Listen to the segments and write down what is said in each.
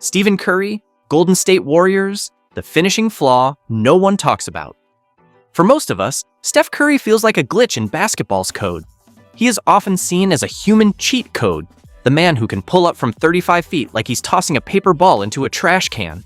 Stephen Curry, Golden State Warriors, the finishing flaw no one talks about. For most of us, Steph Curry feels like a glitch in basketball's code. He is often seen as a human cheat code, the man who can pull up from 35 feet like he's tossing a paper ball into a trash can.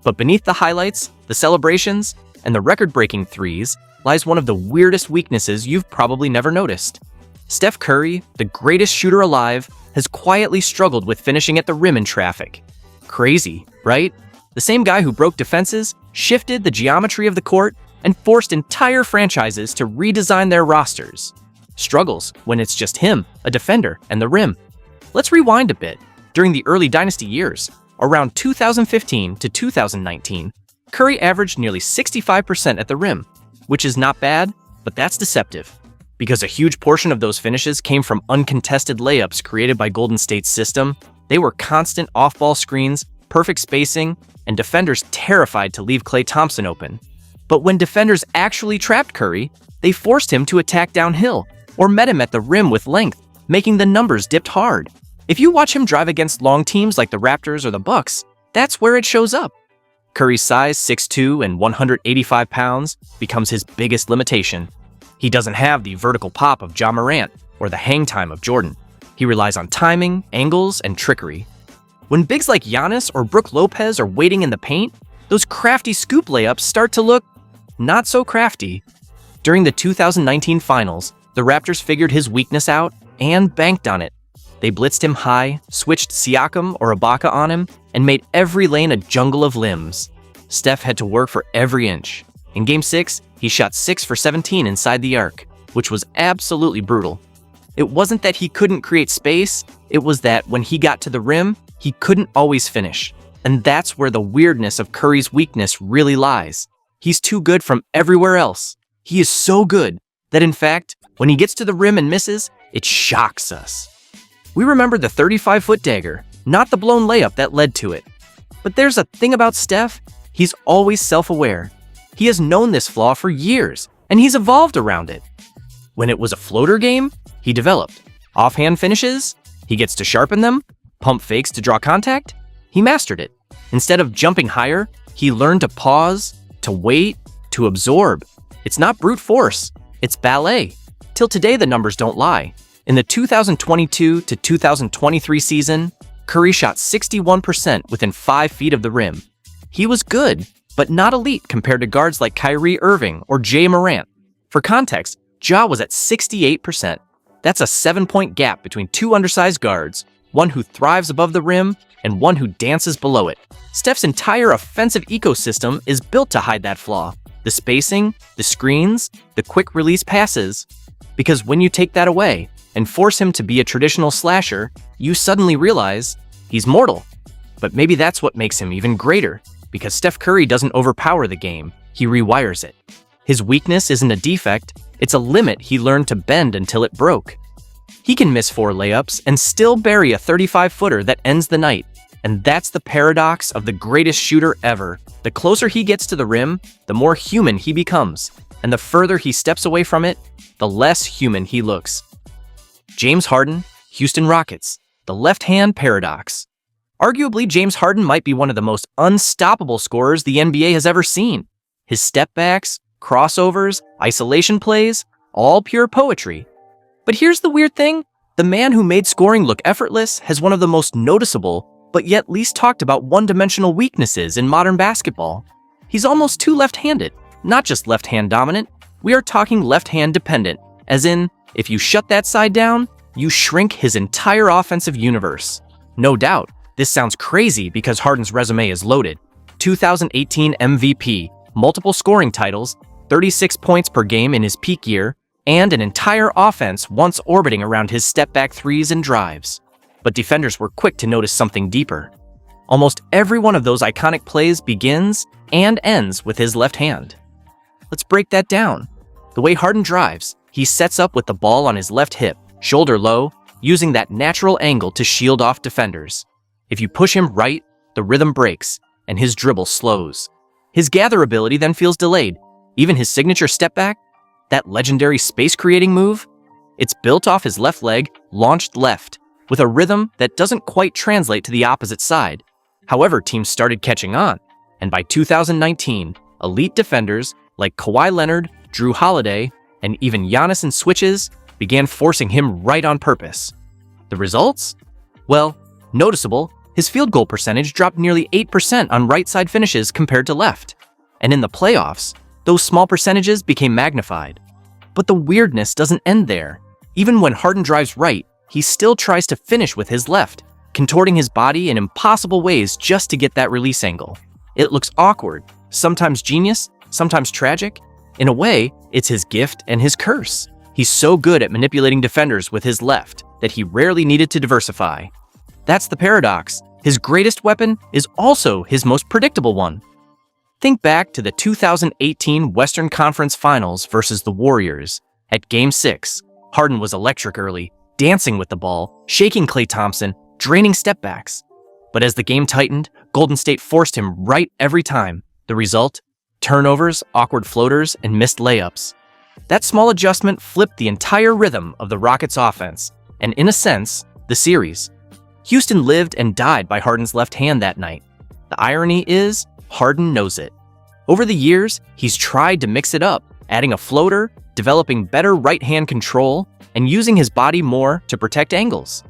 But beneath the highlights, the celebrations, and the record-breaking threes lies one of the weirdest weaknesses you've probably never noticed. Steph Curry, the greatest shooter alive, has quietly struggled with finishing at the rim in traffic. Crazy, right? The same guy who broke defenses, shifted the geometry of the court, and forced entire franchises to redesign their rosters. Struggles when it's just him, a defender, and the rim. Let's rewind a bit. During the early dynasty years, around 2015 to 2019, Curry averaged nearly 65% at the rim, which is not bad, but that's deceptive. Because a huge portion of those finishes came from uncontested layups created by Golden State's system, they were constant off-ball screens, perfect spacing, and defenders terrified to leave Klay Thompson open. But when defenders actually trapped Curry, they forced him to attack downhill, or met him at the rim with length, making the numbers dipped hard. If you watch him drive against long teams like the Raptors or the Bucks, that's where it shows up. Curry's size, 6'2" and 185 pounds, becomes his biggest limitation. He doesn't have the vertical pop of Ja Morant or the hang time of Jordan. He relies on timing, angles, and trickery. When bigs like Giannis or Brook Lopez are waiting in the paint, those crafty scoop layups start to look not so crafty. During the 2019 finals, the Raptors figured his weakness out and banked on it. They blitzed him high, switched Siakam or Ibaka on him, and made every lane a jungle of limbs. Steph had to work for every inch. In Game 6, he shot 6 for 17 inside the arc, which was absolutely brutal. It wasn't that he couldn't create space, it was that when he got to the rim, he couldn't always finish. And that's where the weirdness of Curry's weakness really lies. He's too good from everywhere else. He is so good that, in fact, when he gets to the rim and misses, it shocks us. We remember the 35-foot dagger, not the blown layup that led to it. But there's a thing about Steph, he's always self-aware. He has known this flaw for years, and he's evolved around it. When it was a floater game, he developed. Offhand finishes, he gets to sharpen them. Pump fakes to draw contact, he mastered it. Instead of jumping higher, he learned to pause, to wait, to absorb. It's not brute force, it's ballet. Till today, the numbers don't lie. In the 2022 to 2023 season, Curry shot 61% within 5 feet of the rim. He was good, but not elite compared to guards like Kyrie Irving or Ja Morant. For context, Ja was at 68%. That's a 7-point gap between two undersized guards, one who thrives above the rim and one who dances below it. Steph's entire offensive ecosystem is built to hide that flaw. The spacing, the screens, the quick release passes. Because when you take that away and force him to be a traditional slasher, you suddenly realize he's mortal. But maybe that's what makes him even greater, because Steph Curry doesn't overpower the game, he rewires it. His weakness isn't a defect, it's a limit he learned to bend until it broke. He can miss 4 layups and still bury a 35-footer that ends the night. And that's the paradox of the greatest shooter ever. The closer he gets to the rim, the more human he becomes. And the further he steps away from it, the less human he looks. James Harden, Houston Rockets, the left-hand paradox. Arguably, James Harden might be one of the most unstoppable scorers the NBA has ever seen. His step-backs, crossovers, isolation plays, all pure poetry. But here's the weird thing. The man who made scoring look effortless has one of the most noticeable, but yet least talked about one-dimensional weaknesses in modern basketball. He's almost too left-handed, not just left-hand dominant. We are talking left-hand dependent, as in, if you shut that side down, you shrink his entire offensive universe. No doubt, this sounds crazy because Harden's resume is loaded. 2018 MVP, multiple scoring titles, 36 points per game in his peak year, and an entire offense once orbiting around his step-back threes and drives. But defenders were quick to notice something deeper. Almost every one of those iconic plays begins and ends with his left hand. Let's break that down. The way Harden drives, he sets up with the ball on his left hip, shoulder low, using that natural angle to shield off defenders. If you push him right, the rhythm breaks, and his dribble slows. His gather ability then feels delayed. Even his signature step back, that legendary space-creating move, it's built off his left leg, launched left, with a rhythm that doesn't quite translate to the opposite side. However, teams started catching on, and by 2019, elite defenders like Kawhi Leonard, Drew Holiday, and even Giannis in switches began forcing him right on purpose. The results? Well, noticeable, his field goal percentage dropped nearly 8% on right side finishes compared to left. And in the playoffs, those small percentages became magnified. But the weirdness doesn't end there. Even when Harden drives right, he still tries to finish with his left, contorting his body in impossible ways just to get that release angle. It looks awkward, sometimes genius, sometimes tragic. In a way, it's his gift and his curse. He's so good at manipulating defenders with his left that he rarely needed to diversify. That's the paradox. His greatest weapon is also his most predictable one. Think back to the 2018 Western Conference Finals versus the Warriors. At Game 6, Harden was electric early, dancing with the ball, shaking Klay Thompson, draining stepbacks. But as the game tightened, Golden State forced him right every time. The result? Turnovers, awkward floaters, and missed layups. That small adjustment flipped the entire rhythm of the Rockets' offense, and in a sense, the series. Houston lived and died by Harden's left hand that night. The irony is, Harden knows it. Over the years, he's tried to mix it up, adding a floater, developing better right-hand control, and using his body more to protect angles.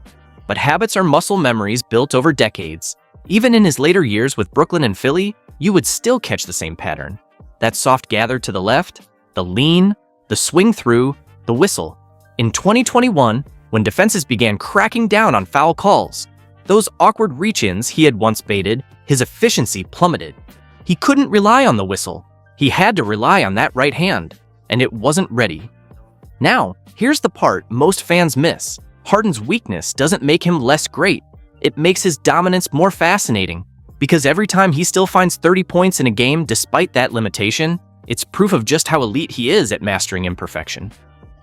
But habits are muscle memories built over decades. Even in his later years with Brooklyn and Philly, you would still catch the same pattern. That soft gather to the left, the lean, the swing through, the whistle. In 2021, when defenses began cracking down on foul calls, those awkward reach-ins he had once baited, his efficiency plummeted. He couldn't rely on the whistle. He had to rely on that right hand, and it wasn't ready. Now, here's the part most fans miss. Harden's weakness doesn't make him less great. It makes his dominance more fascinating, because every time he still finds 30 points in a game despite that limitation, it's proof of just how elite he is at mastering imperfection.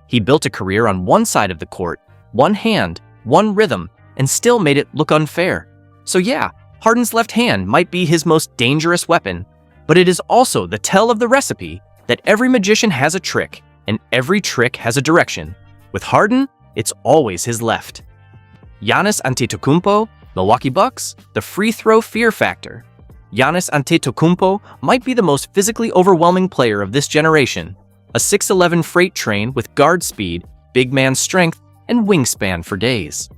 He built a career on one side of the court, one hand, one rhythm, and still made it look unfair. So yeah, Harden's left hand might be his most dangerous weapon, but it is also the tell of the recipe that every magician has a trick, and every trick has a direction. With Harden, it's always his left. Giannis Antetokounmpo, Milwaukee Bucks, the free throw fear factor. Giannis Antetokounmpo might be the most physically overwhelming player of this generation. A 6'11" freight train with guard speed, big man strength, and wingspan for days.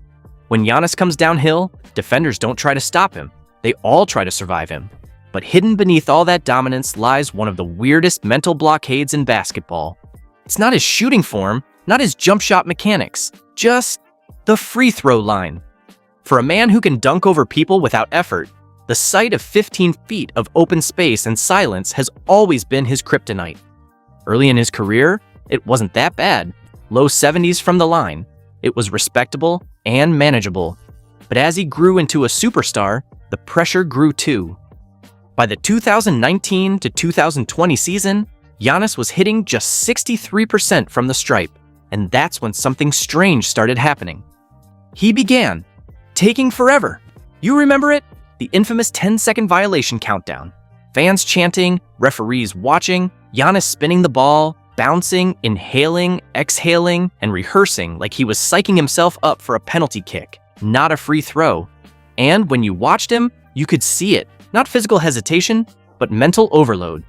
When Giannis comes downhill, defenders don't try to stop him. They all try to survive him. But hidden beneath all that dominance lies one of the weirdest mental blockades in basketball. It's not his shooting form, not his jump shot mechanics, just the free throw line. For a man who can dunk over people without effort, the sight of 15 feet of open space and silence has always been his kryptonite. Early in his career, it wasn't that bad. Low 70s from the line. It was respectable and manageable. But as he grew into a superstar, the pressure grew too. By the 2019 to 2020 season, Giannis was hitting just 63% from the stripe, and that's when something strange started happening. He began taking forever. You remember it? The infamous 10-second violation countdown. Fans chanting, referees watching, Giannis spinning the ball, bouncing, inhaling, exhaling, and rehearsing like he was psyching himself up for a penalty kick, not a free throw. And when you watched him, you could see it. Not physical hesitation, but mental overload.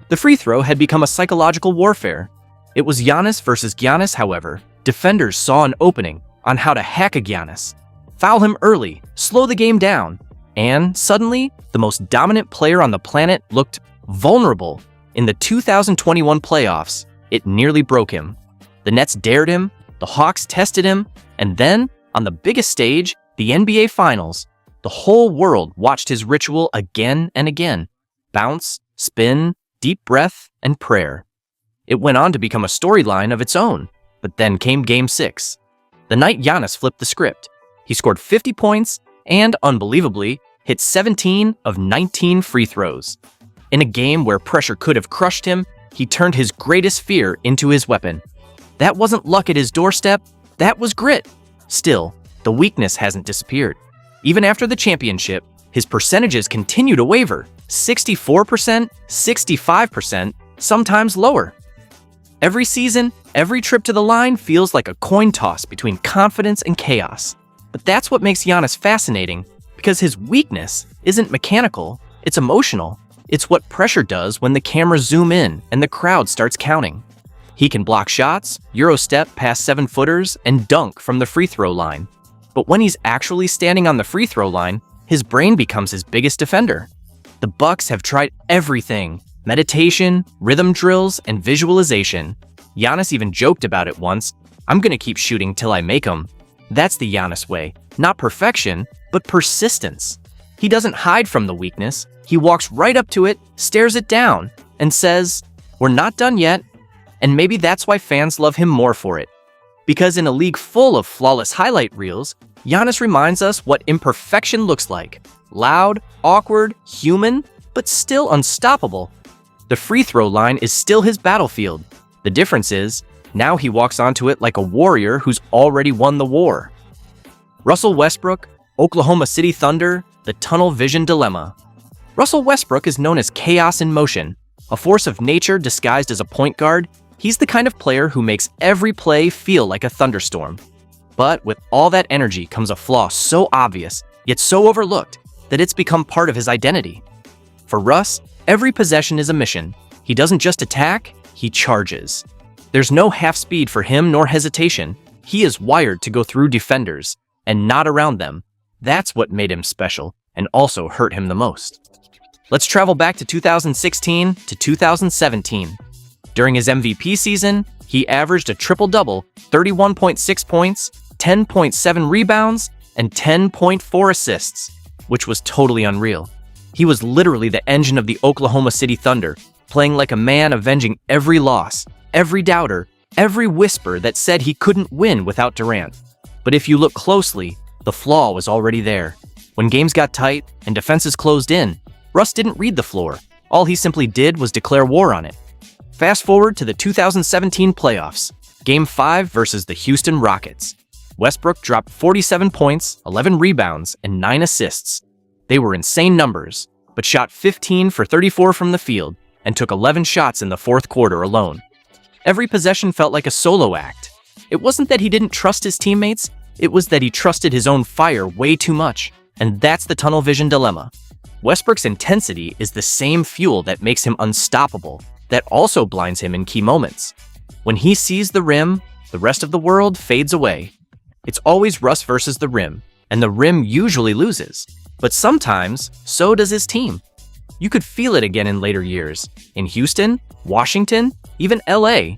The free throw had become a psychological warfare. It was Giannis versus Giannis, however. Defenders saw an opening on how to hack a Giannis, foul him early, slow the game down, and suddenly, the most dominant player on the planet looked vulnerable. In the 2021 playoffs, it nearly broke him. The Nets dared him, the Hawks tested him, and then, on the biggest stage, the NBA Finals, the whole world watched his ritual again and again. Bounce, spin, deep breath, and prayer. It went on to become a storyline of its own, but then came Game 6. The night Giannis flipped the script. He scored 50 points and, unbelievably, hit 17 of 19 free throws. In a game where pressure could have crushed him, he turned his greatest fear into his weapon. That wasn't luck at his doorstep, that was grit. Still, the weakness hasn't disappeared. Even after the championship, his percentages continue to waver. 64%, 65%, sometimes lower. Every season, every trip to the line feels like a coin toss between confidence and chaos. But that's what makes Giannis fascinating, because his weakness isn't mechanical, it's emotional. It's what pressure does when the cameras zoom in and the crowd starts counting. He can block shots, Eurostep past 7-footers, and dunk from the free throw line. But when he's actually standing on the free throw line, his brain becomes his biggest defender. The Bucks have tried everything: meditation, rhythm drills, and visualization. Giannis even joked about it once: "I'm gonna keep shooting till I make 'em." That's the Giannis way. Not perfection, but persistence. He doesn't hide from the weakness. He walks right up to it, stares it down, and says, "We're not done yet." And maybe that's why fans love him more for it. Because in a league full of flawless highlight reels, Giannis reminds us what imperfection looks like. Loud, awkward, human, but still unstoppable. The free throw line is still his battlefield. The difference is, now he walks onto it like a warrior who's already won the war. Russell Westbrook, Oklahoma City Thunder, the tunnel vision dilemma. Russell Westbrook is known as chaos in motion, a force of nature disguised as a point guard. He's the kind of player who makes every play feel like a thunderstorm. But with all that energy comes a flaw so obvious, yet so overlooked, that it's become part of his identity. For Russ, every possession is a mission. He doesn't just attack, he charges. There's no half speed for him nor hesitation. He is wired to go through defenders, and not around them. That's what made him special, and also hurt him the most. Let's travel back to 2016 to 2017. During his MVP season, he averaged a triple-double, 31.6 points, 10.7 rebounds, and 10.4 assists, which was totally unreal. He was literally the engine of the Oklahoma City Thunder, playing like a man avenging every loss, every doubter, every whisper that said he couldn't win without Durant. But if you look closely, the flaw was already there. When games got tight and defenses closed in, Russ didn't read the floor. All he simply did was declare war on it. Fast forward to the 2017 playoffs, Game 5 versus the Houston Rockets. Westbrook dropped 47 points, 11 rebounds, and 9 assists. They were insane numbers, but shot 15 for 34 from the field and took 11 shots in the fourth quarter alone. Every possession felt like a solo act. It wasn't that he didn't trust his teammates, it was that he trusted his own fire way too much, and that's the tunnel vision dilemma. Westbrook's intensity is the same fuel that makes him unstoppable, that also blinds him in key moments. When he sees the rim, the rest of the world fades away. It's always Russ versus the rim, and the rim usually loses. But sometimes, so does his team. You could feel it again in later years. In Houston, Washington, even LA.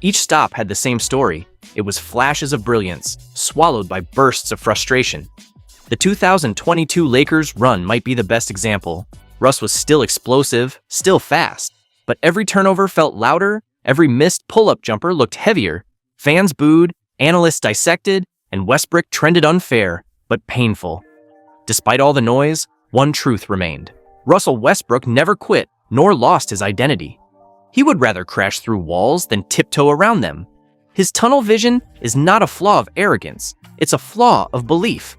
Each stop had the same story. It was flashes of brilliance, swallowed by bursts of frustration. The 2022 Lakers run might be the best example. Russ was still explosive, still fast, but every turnover felt louder, every missed pull-up jumper looked heavier. Fans booed, analysts dissected, and Westbrook trended unfair, but painful. Despite all the noise, one truth remained. Russell Westbrook never quit, nor lost his identity. He would rather crash through walls than tiptoe around them. His tunnel vision is not a flaw of arrogance, it's a flaw of belief.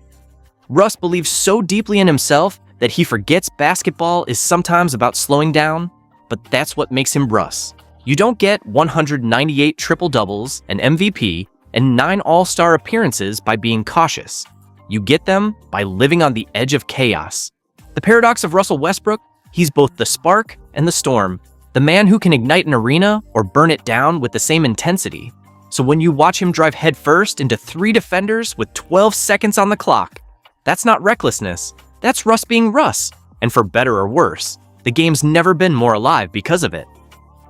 Russ believes so deeply in himself that he forgets basketball is sometimes about slowing down, but that's what makes him Russ. You don't get 198 triple-doubles, an MVP, and 9 All-Star appearances by being cautious. You get them by living on the edge of chaos. The paradox of Russell Westbrook, he's both the spark and the storm, the man who can ignite an arena or burn it down with the same intensity. So when you watch him drive headfirst into 3 defenders with 12 seconds on the clock, that's not recklessness, that's Russ being Russ. And for better or worse, the game's never been more alive because of it.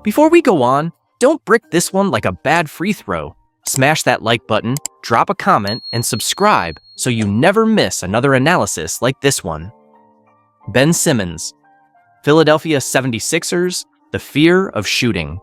Before we go on, don't brick this one like a bad free throw. Smash that like button, drop a comment, and subscribe so you never miss another analysis like this one. Ben Simmons, Philadelphia 76ers, the fear of shooting.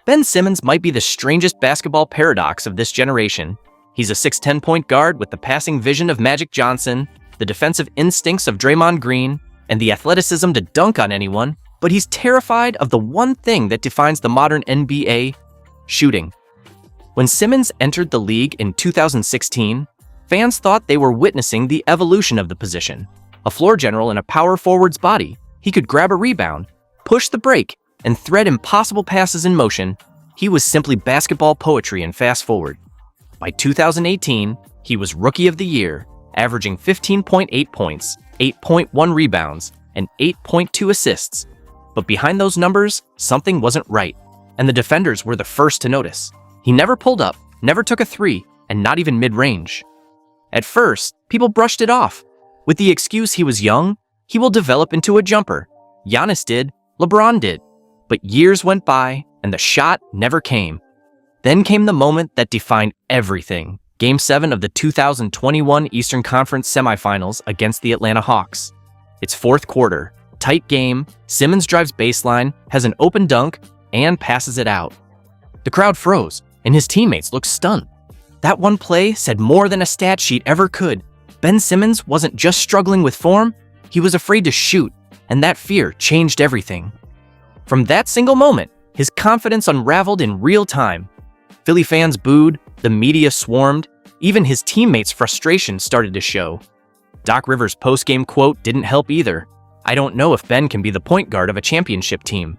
Ben Simmons might be the strangest basketball paradox of this generation. He's a 6'10" point guard with the passing vision of Magic Johnson, the defensive instincts of Draymond Green, and the athleticism to dunk on anyone, but he's terrified of the one thing that defines the modern NBA: shooting. When Simmons entered the league in 2016, fans thought they were witnessing the evolution of the position. A floor general in a power forward's body, he could grab a rebound, push the break, and thread impossible passes in motion. He was simply basketball poetry and fast forward. By 2018, he was Rookie of the Year, averaging 15.8 points, 8.1 rebounds, and 8.2 assists. But behind those numbers, something wasn't right, and the defenders were the first to notice. He never pulled up, never took a three, and not even mid-range. At first, people brushed it off. With the excuse he was young, he will develop into a jumper. Giannis did, LeBron did. But years went by, and the shot never came. Then came the moment that defined everything. Game 7 of the 2021 Eastern Conference semifinals against the Atlanta Hawks. It's fourth quarter, tight game, Simmons drives baseline, has an open dunk, and passes it out. The crowd froze, and his teammates looked stunned. That one play said more than a stat sheet ever could. Ben Simmons wasn't just struggling with form, he was afraid to shoot, and that fear changed everything. From that single moment, his confidence unraveled in real time. Philly fans booed, the media swarmed, even his teammates' frustration started to show. Doc Rivers' post-game quote didn't help either. "I don't know if Ben can be the point guard of a championship team."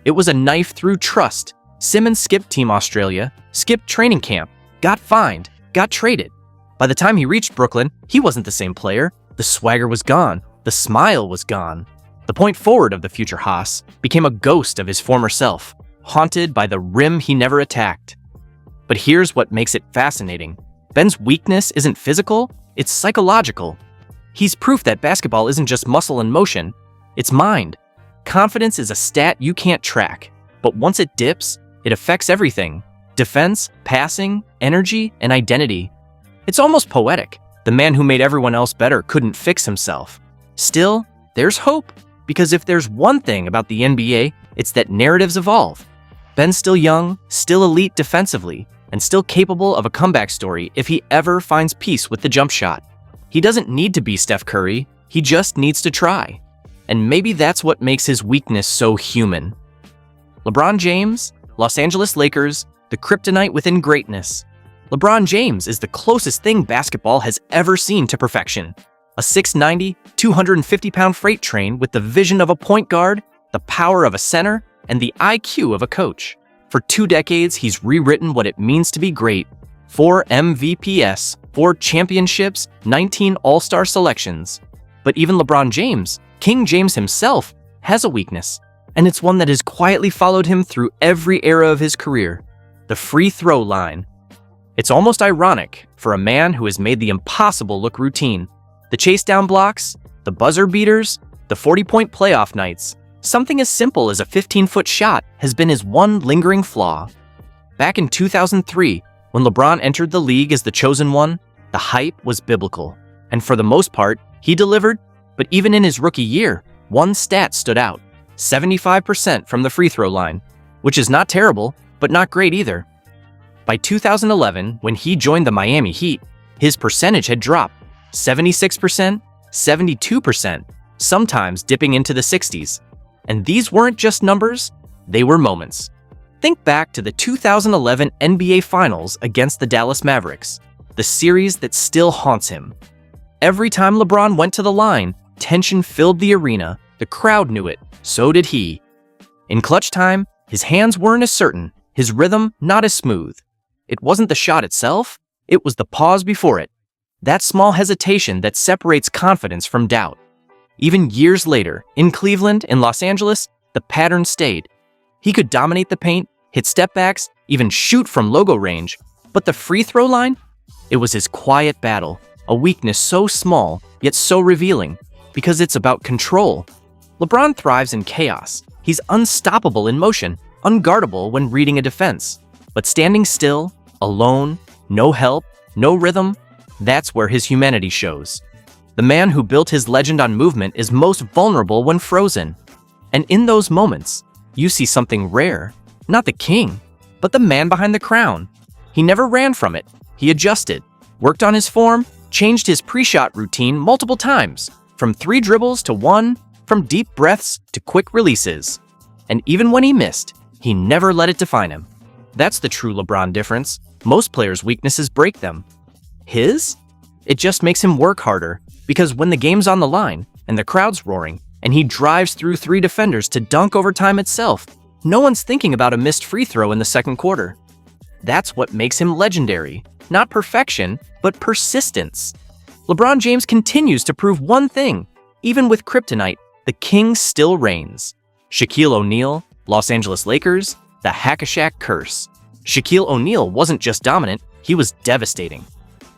It was a knife through trust. Simmons skipped Team Australia, skipped training camp, got fined, got traded. By the time he reached Brooklyn, he wasn't the same player. The swagger was gone. The smile was gone. The point forward of the future Haas became a ghost of his former self, haunted by the rim he never attacked. But here's what makes it fascinating. Ben's weakness isn't physical, it's psychological. He's proof that basketball isn't just muscle and motion, it's mind. Confidence is a stat you can't track, but once it dips, it affects everything. Defense, passing, energy, and identity. It's almost poetic. The man who made everyone else better couldn't fix himself. Still, there's hope, because if there's one thing about the NBA, it's that narratives evolve. Ben's still young, still elite defensively, and still capable of a comeback story if he ever finds peace with the jump shot. He doesn't need to be Steph Curry, he just needs to try. And maybe that's what makes his weakness so human. LeBron James, Los Angeles Lakers, the kryptonite within greatness. LeBron James is the closest thing basketball has ever seen to perfection. A 6'90", 250-pound freight train with the vision of a point guard, the power of a center, and the IQ of a coach. For 2 decades, he's rewritten what it means to be great. 4 MVPs, 4 championships, 19 All-Star selections. But even LeBron James, King James himself, has a weakness, and it's one that has quietly followed him through every era of his career: the free throw line. It's almost ironic for a man who has made the impossible look routine. The chase down blocks, the buzzer beaters, the 40-point playoff nights. Something as simple as a 15-foot shot has been his one lingering flaw. Back in 2003, when LeBron entered the league as the chosen one, the hype was biblical. And for the most part, he delivered, but even in his rookie year, one stat stood out: 75% from the free throw line, which is not terrible, but not great either. By 2011, when he joined the Miami Heat, his percentage had dropped 76%, 72%, sometimes dipping into the 60s. And these weren't just numbers, they were moments. Think back to the 2011 NBA Finals against the Dallas Mavericks, the series that still haunts him. Every time LeBron went to the line, tension filled the arena. The crowd knew it, so did he. In clutch time, his hands weren't as certain, his rhythm not as smooth. It wasn't the shot itself, it was the pause before it. That small hesitation that separates confidence from doubt. Even years later, in Cleveland and Los Angeles, the pattern stayed. He could dominate the paint, hit step-backs, even shoot from logo range. But the free throw line? It was his quiet battle, a weakness so small, yet so revealing, because it's about control. LeBron thrives in chaos. He's unstoppable in motion, unguardable when reading a defense. But standing still, alone, no help, no rhythm, that's where his humanity shows. The man who built his legend on movement is most vulnerable when frozen. And in those moments, you see something rare. Not the king, but the man behind the crown. He never ran from it. He adjusted, worked on his form, changed his pre-shot routine multiple times, from 3 dribbles to 1, from deep breaths to quick releases. And even when he missed, he never let it define him. That's the true LeBron difference. Most players' weaknesses break them. His? It just makes him work harder, because when the game's on the line, and the crowd's roaring, and he drives through 3 defenders to dunk over time itself, no one's thinking about a missed free throw in the second quarter. That's what makes him legendary. Not perfection, but persistence. LeBron James continues to prove one thing: Even with kryptonite, the king still reigns. Shaquille O'Neal, Los Angeles Lakers, the Hack-a-Shaq curse. Shaquille O'Neal wasn't just dominant, he was devastating.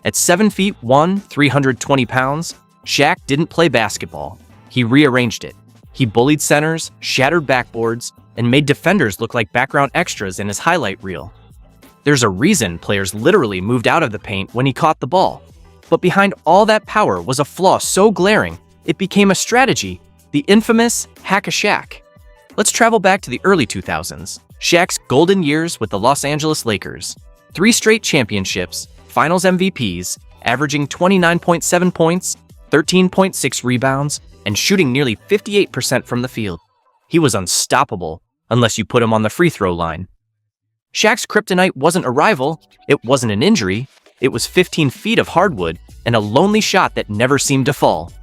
At 7 feet 1, 320 pounds, Shaq didn't play basketball. He rearranged it. He bullied centers, shattered backboards, and made defenders look like background extras in his highlight reel. There's a reason players literally moved out of the paint when he caught the ball. But behind all that power was a flaw so glaring, it became a strategy, the infamous Hack-a-Shaq. Let's travel back to the early 2000s, Shaq's golden years with the Los Angeles Lakers. 3 straight championships, finals MVPs, averaging 29.7 points, 13.6 rebounds, and shooting nearly 58% from the field. He was unstoppable, unless you put him on the free throw line. Shaq's kryptonite wasn't a rival, it wasn't an injury, it was 15 feet of hardwood and a lonely shot that never seemed to fall.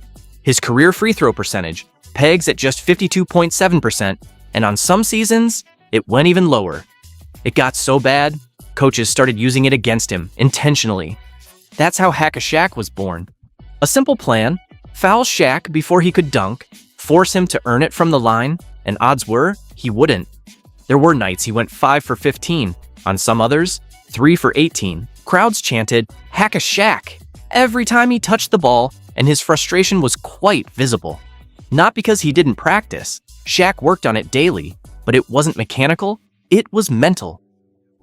His career free throw percentage pegs at just 52.7%, and on some seasons, it went even lower. It got so bad, coaches started using it against him intentionally. That's how Hack-a-Shaq was born. A simple plan: foul Shaq before he could dunk, force him to earn it from the line, and odds were he wouldn't. There were nights he went 5 for 15, on some others, 3 for 18. Crowds chanted, "Hack-a-Shaq," every time he touched the ball, and his frustration was quite visible. Not because he didn't practice. Shaq worked on it daily, but it wasn't mechanical, it was mental.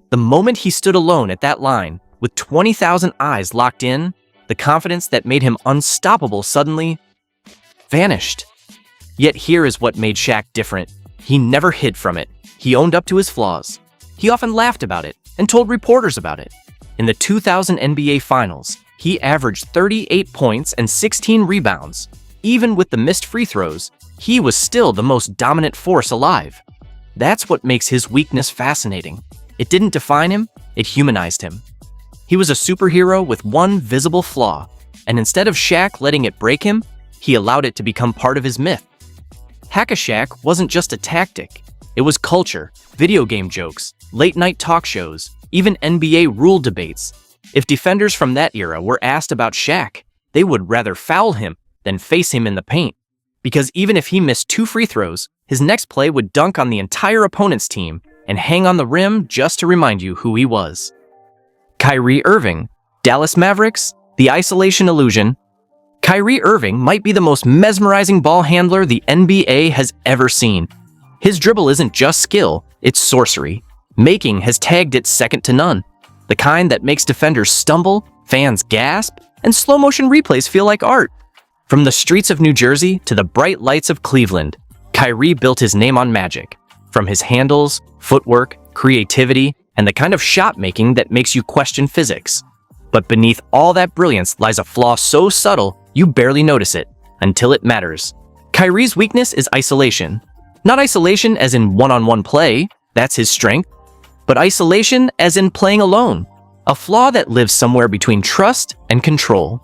The moment he stood alone at that line, with 20,000 eyes locked in, the confidence that made him unstoppable suddenly vanished. Yet here is what made Shaq different. He never hid from it. He owned up to his flaws. He often laughed about it and told reporters about it. In the 2000 NBA Finals, he averaged 38 points and 16 rebounds. Even with the missed free throws, he was still the most dominant force alive. That's what makes his weakness fascinating. It didn't define him, it humanized him. He was a superhero with one visible flaw, and instead of Shaq letting it break him, he allowed it to become part of his myth. Hack-a-Shaq wasn't just a tactic. It was culture, video game jokes, late-night talk shows, even NBA rule debates. If defenders from that era were asked about Shaq, they would rather foul him than face him in the paint. Because even if he missed 2 free throws, his next play would dunk on the entire opponent's team and hang on the rim just to remind you who he was. Kyrie Irving, Dallas Mavericks, the isolation illusion. Kyrie Irving might be the most mesmerizing ball handler the NBA has ever seen. His dribble isn't just skill, it's sorcery. Making has tagged it second to none. The kind that makes defenders stumble, fans gasp, and slow-motion replays feel like art. From the streets of New Jersey to the bright lights of Cleveland, Kyrie built his name on magic. From his handles, footwork, creativity, and the kind of shot-making that makes you question physics. But beneath all that brilliance lies a flaw so subtle you barely notice it, until it matters. Kyrie's weakness is isolation. Not isolation as in one-on-one play, that's his strength, but isolation as in playing alone, a flaw that lives somewhere between trust and control.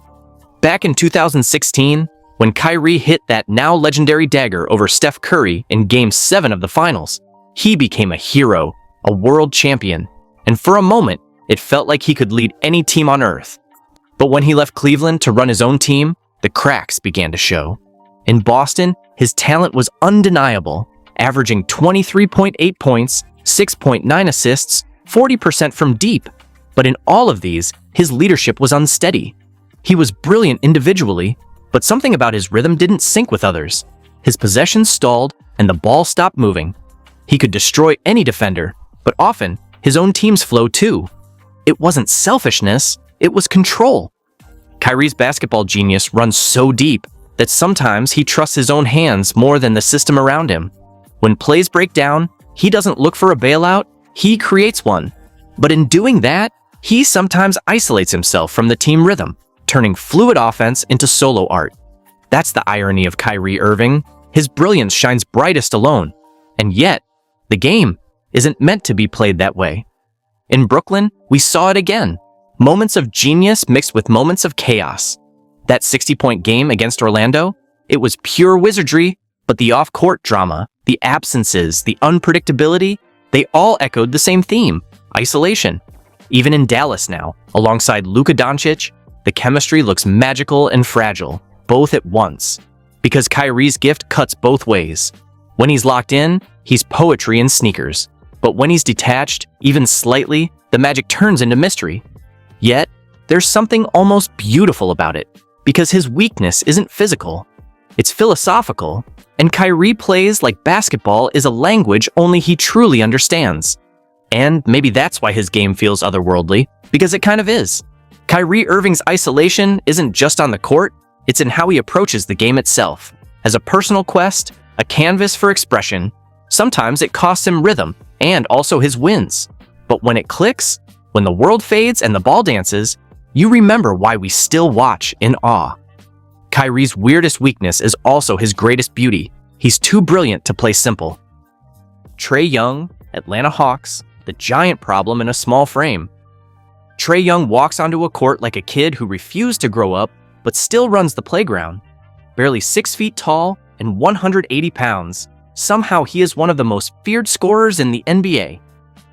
Back in 2016, when Kyrie hit that now legendary dagger over Steph Curry in Game 7 of the Finals, he became a hero, a world champion, and for a moment, it felt like he could lead any team on earth. But when he left Cleveland to run his own team, the cracks began to show. In Boston, his talent was undeniable, averaging 23.8 points, 6.9 assists, 40% from deep. But in all of these, his leadership was unsteady. He was brilliant individually, but something about his rhythm didn't sync with others. His possessions stalled, and the ball stopped moving. He could destroy any defender, but often, his own team's flow too. It wasn't selfishness, it was control. Kyrie's basketball genius runs so deep that sometimes he trusts his own hands more than the system around him. When plays break down, he doesn't look for a bailout, he creates one. But in doing that, he sometimes isolates himself from the team rhythm, turning fluid offense into solo art. That's the irony of Kyrie Irving. His brilliance shines brightest alone. And yet, the game isn't meant to be played that way. In Brooklyn, we saw it again. Moments of genius mixed with moments of chaos. That 60-point game against Orlando, it was pure wizardry, but the off-court drama, the absences, the unpredictability, they all echoed the same theme: isolation. Even in Dallas now, alongside Luka Doncic, the chemistry looks magical and fragile, both at once. Because Kyrie's gift cuts both ways. When he's locked in, he's poetry in sneakers. But when he's detached, even slightly, the magic turns into mystery. Yet, there's something almost beautiful about it, because his weakness isn't physical. It's philosophical, and Kyrie plays like basketball is a language only he truly understands. And maybe that's why his game feels otherworldly, because it kind of is. Kyrie Irving's isolation isn't just on the court, it's in how he approaches the game itself. As a personal quest, a canvas for expression, sometimes it costs him rhythm and also his wins. But when it clicks, when the world fades and the ball dances, you remember why we still watch in awe. Kyrie's weirdest weakness is also his greatest beauty. He's too brilliant to play simple. Trae Young, Atlanta Hawks, the giant problem in a small frame. Trae Young walks onto a court like a kid who refused to grow up, but still runs the playground. Barely 6 feet tall and 180 pounds, somehow he is one of the most feared scorers in the NBA.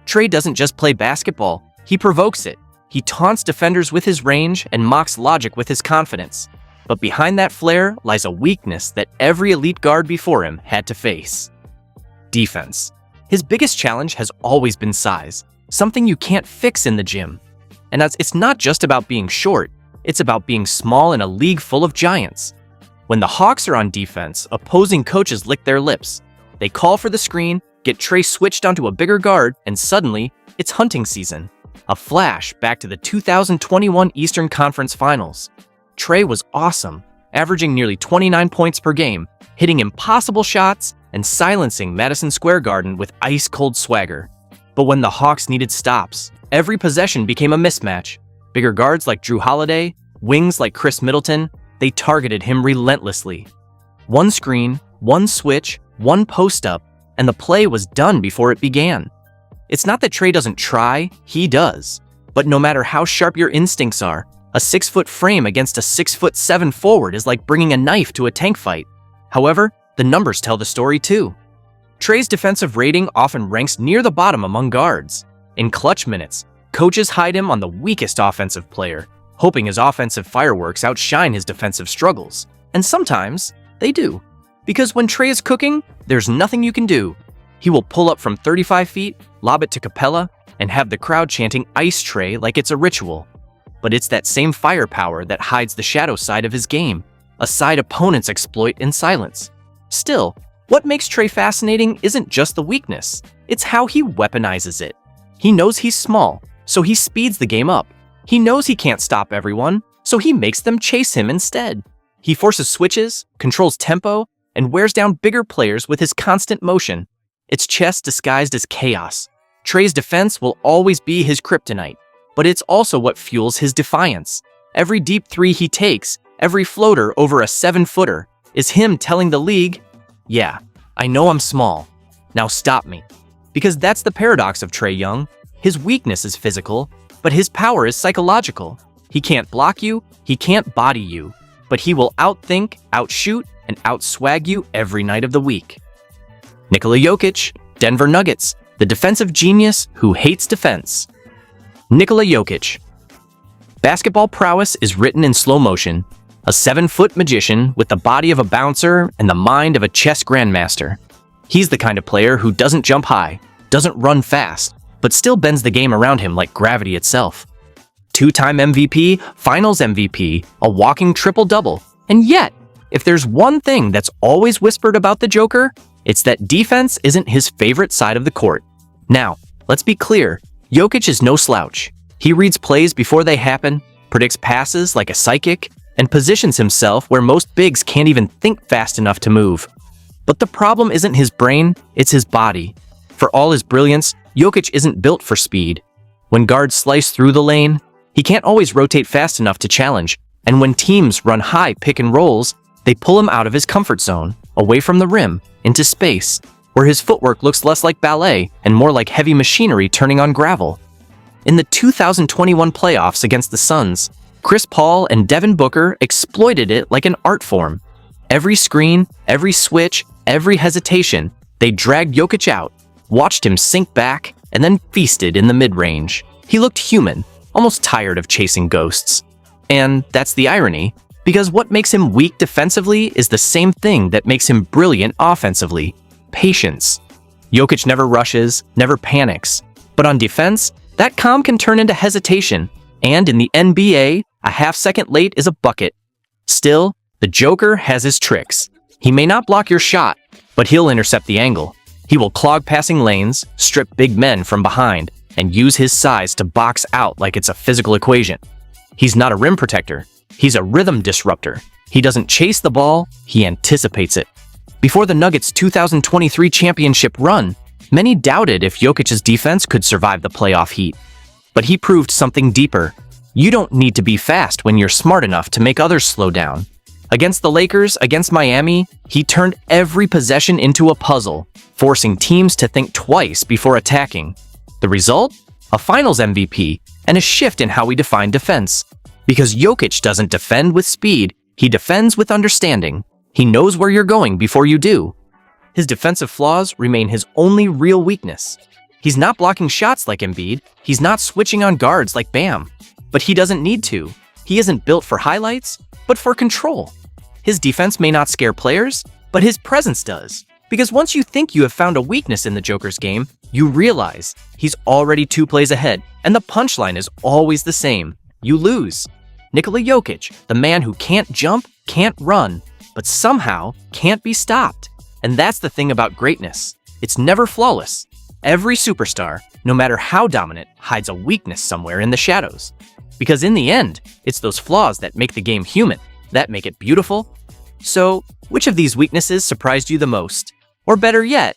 Trae doesn't just play basketball, he provokes it. He taunts defenders with his range and mocks logic with his confidence. But behind that flair lies a weakness that every elite guard before him had to face. Defense. His biggest challenge has always been size, something you can't fix in the gym. And it's not just about being short, it's about being small in a league full of giants. When the Hawks are on defense, opposing coaches lick their lips. They call for the screen, get Trae switched onto a bigger guard, and suddenly, it's hunting season. A flash back to the 2021 Eastern Conference Finals. Trae was awesome, averaging nearly 29 points per game, hitting impossible shots, and silencing Madison Square Garden with ice-cold swagger. But when the Hawks needed stops, every possession became a mismatch. Bigger guards like Drew Holiday, wings like Chris Middleton, they targeted him relentlessly. One screen, one switch, one post-up, and the play was done before it began. It's not that Trae doesn't try, he does. But no matter how sharp your instincts are, a 6-foot frame against a 6'7" forward is like bringing a knife to a tank fight. However, the numbers tell the story too. Trae's defensive rating often ranks near the bottom among guards. In clutch minutes, coaches hide him on the weakest offensive player, hoping his offensive fireworks outshine his defensive struggles. And sometimes, they do. Because when Trae is cooking, there's nothing you can do. He will pull up from 35 feet, lob it to Capella, and have the crowd chanting "Ice Trae" like it's a ritual. But it's that same firepower that hides the shadow side of his game, a side opponents exploit in silence. Still, what makes Trae fascinating isn't just the weakness, it's how he weaponizes it. He knows he's small, so he speeds the game up. He knows he can't stop everyone, so he makes them chase him instead. He forces switches, controls tempo, and wears down bigger players with his constant motion. It's chess disguised as chaos. Trae's defense will always be his kryptonite, but it's also what fuels his defiance. Every deep three he takes, every floater over a 7-footer, is him telling the league, "Yeah, I know I'm small. Now stop me." Because that's the paradox of Trae Young. His weakness is physical, but his power is psychological. He can't block you, he can't body you, but he will outthink, outshoot, and outswag you every night of the week. Nikola Jokić, Denver Nuggets, the defensive genius who hates defense. Nikola Jokić. Basketball prowess is written in slow motion, a 7-foot magician with the body of a bouncer and the mind of a chess grandmaster. He's the kind of player who doesn't jump high, doesn't run fast, but still bends the game around him like gravity itself. 2-time MVP, Finals MVP, a walking triple-double. And yet, if there's one thing that's always whispered about the Joker, it's that defense isn't his favorite side of the court. Now, let's be clear, Jokić is no slouch. He reads plays before they happen, predicts passes like a psychic, and positions himself where most bigs can't even think fast enough to move. But the problem isn't his brain, it's his body. For all his brilliance, Jokić isn't built for speed. When guards slice through the lane, he can't always rotate fast enough to challenge, and when teams run high pick and rolls, they pull him out of his comfort zone, away from the rim, into space, where his footwork looks less like ballet and more like heavy machinery turning on gravel. In the 2021 playoffs against the Suns, Chris Paul and Devin Booker exploited it like an art form. Every screen, every switch, every hesitation, they dragged Jokić out, watched him sink back, and then feasted in the mid-range. He looked human, almost tired of chasing ghosts. And that's the irony. Because what makes him weak defensively is the same thing that makes him brilliant offensively: patience. Jokić never rushes, never panics. But on defense, that calm can turn into hesitation, and in the NBA, a half-second late is a bucket. Still, the Joker has his tricks. He may not block your shot, but he'll intercept the angle. He will clog passing lanes, strip big men from behind, and use his size to box out like it's a physical equation. He's not a rim protector. He's a rhythm disruptor. He doesn't chase the ball, he anticipates it. Before the Nuggets' 2023 championship run, many doubted if Jokic's defense could survive the playoff heat. But he proved something deeper. You don't need to be fast when you're smart enough to make others slow down. Against the Lakers, against Miami, he turned every possession into a puzzle, forcing teams to think twice before attacking. The result? A Finals MVP and a shift in how we define defense. Because Jokić doesn't defend with speed, he defends with understanding. He knows where you're going before you do. His defensive flaws remain his only real weakness. He's not blocking shots like Embiid. He's not switching on guards like Bam. But he doesn't need to. He isn't built for highlights, but for control. His defense may not scare players, but his presence does. Because once you think you have found a weakness in the Joker's game, you realize he's already 2 plays ahead, and the punchline is always the same. You lose. Nikola Jokić, the man who can't jump, can't run, but somehow can't be stopped. And that's the thing about greatness. It's never flawless. Every superstar, no matter how dominant, hides a weakness somewhere in the shadows. Because in the end, it's those flaws that make the game human, that make it beautiful. So, which of these weaknesses surprised you the most? Or better yet,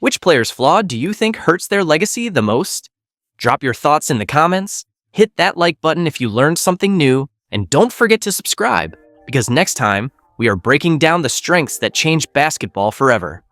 which player's flaw do you think hurts their legacy the most? Drop your thoughts in the comments, hit that like button if you learned something new, and don't forget to subscribe, because next time, we are breaking down the strengths that changed basketball forever.